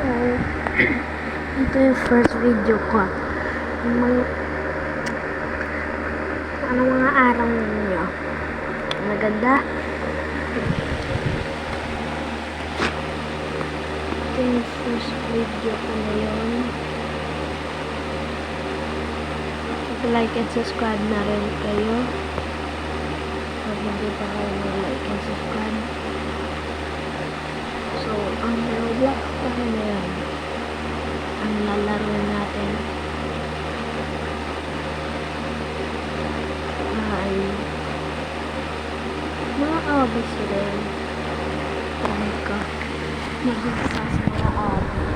Ito yung first video ko. Yung mga araw ninyo. Maganda. Ito yung first video ko na yun. Like and subscribe na rin kayo. Pag hindi pa kayo like and subscribe. So, ang Roblox pa rin na yun. Ang lalaro natin ay mga abis rin. Kahit ka mag-isa sa mga abis.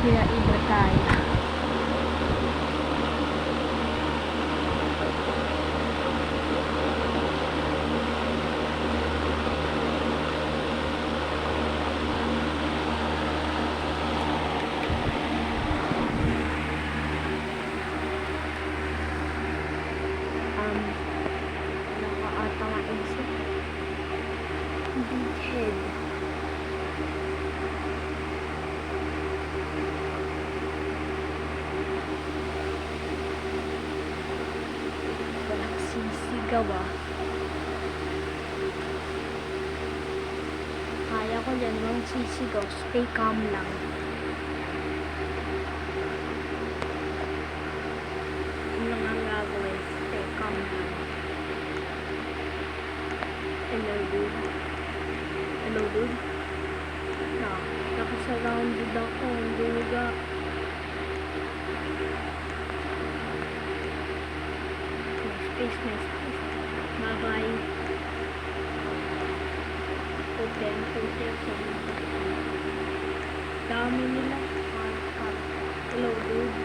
Kaya iba tayo. Nakaata maisip. Big head. Walang sisigaw ah. Kaya ko yan, walang sisigaw. Stay calm lang. Ano lang ang gagawin? Stay calm lang. Hello dude. Hello dude. Nakasurrounded ako. Ang duga. Space. Bye bye. Open. Dami nila. Hello dude.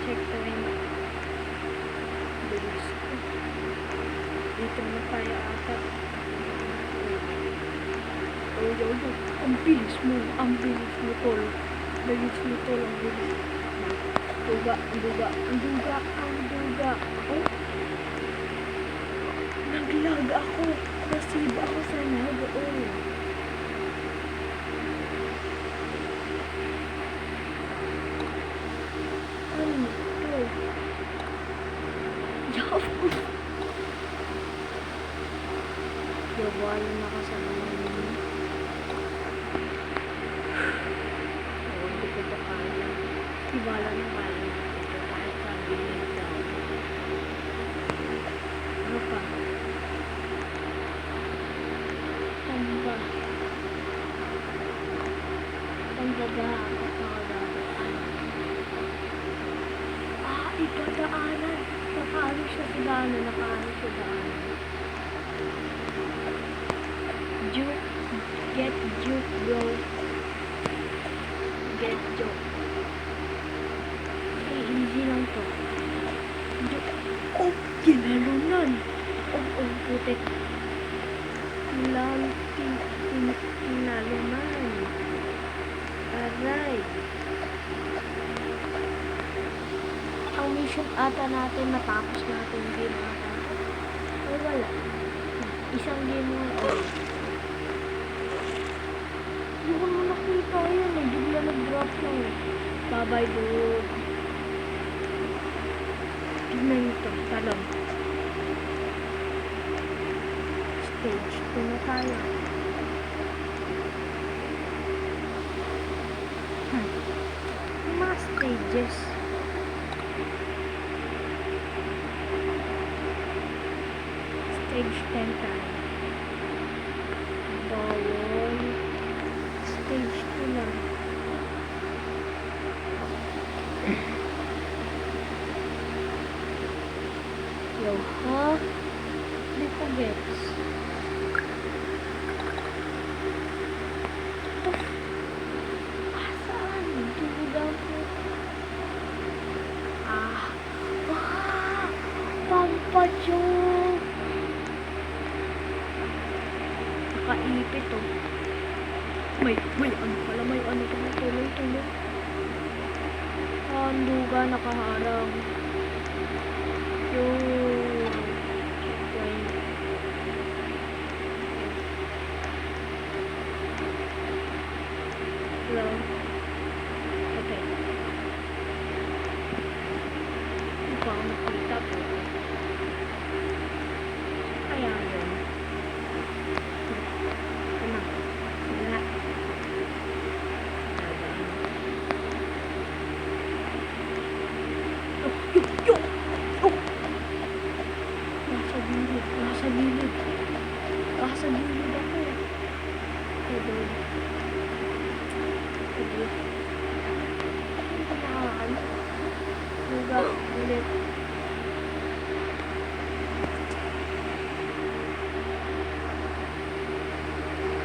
Check the ring. Dito na tayo ata. Yo. Ang bilis mo tol. Ang bilis. Duga. Oh. Naglag ako. Nasiba ako sa nag. Oh. Ano ito? Wala na ka sa mga nila. Hindi ko pa kaya. Wala na kaya ito kahit sabihin daw. Ano pa? Ano ba? Ang baba ako nakadaan. Ipadaanan. Nakaano siya sa daanan. Get juke, bro. Get joke. Okay, easy lang to. Oh, ginalunan. Oh, putik. Ginalunan. Aray. Ang mission ata natin, matapos natin game ata. Ay, wala. Isang game lang. Hindi ko mo nakita yan eh. Bigla nag-drop lang eh. Bye-bye dude. Tignan nito. Talon. Stage 2 na tayo. Mga stages. Stage 10 tayo. Bawal. Stage 2 lang. Yo, ha? Hindi ko gets. Saan? Duda ko. Pampasyong. Nakaipit oh. May ano pala, may ano pala. mo. Duga nakaharang. Yung... Okay. Hello. Okay. Hindi pa ako nakita po. Kaya yun. Ano? Wala. Nasa gilid. Nasa gilid. Nasa gilid ako. Hello. Hello. Saan? Luga. Ulit.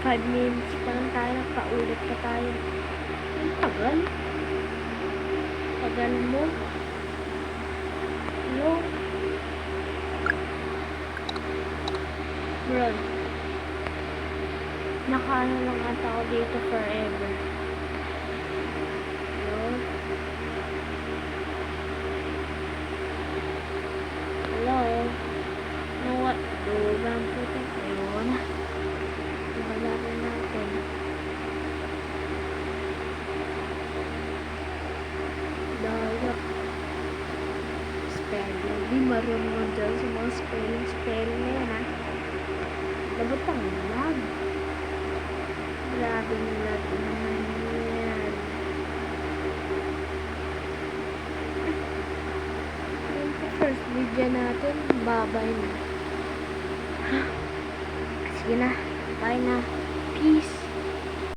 5 minutes pa lang tayo. Paulit pa tayo. Ang tagal. Tagal mo. Hello? Bro. Nakaano lang ata ako dito forever. Hello? Hello? Know what? Dugang puti. Ayun. Nakalaro natin. Dayak. Spelling. Di marunong dyan sa mga spelling na yan, ha? Labot ang lag. Grabe yung lag naman yan. Yung first video natin, babay na. Sige na. Bye na. Peace.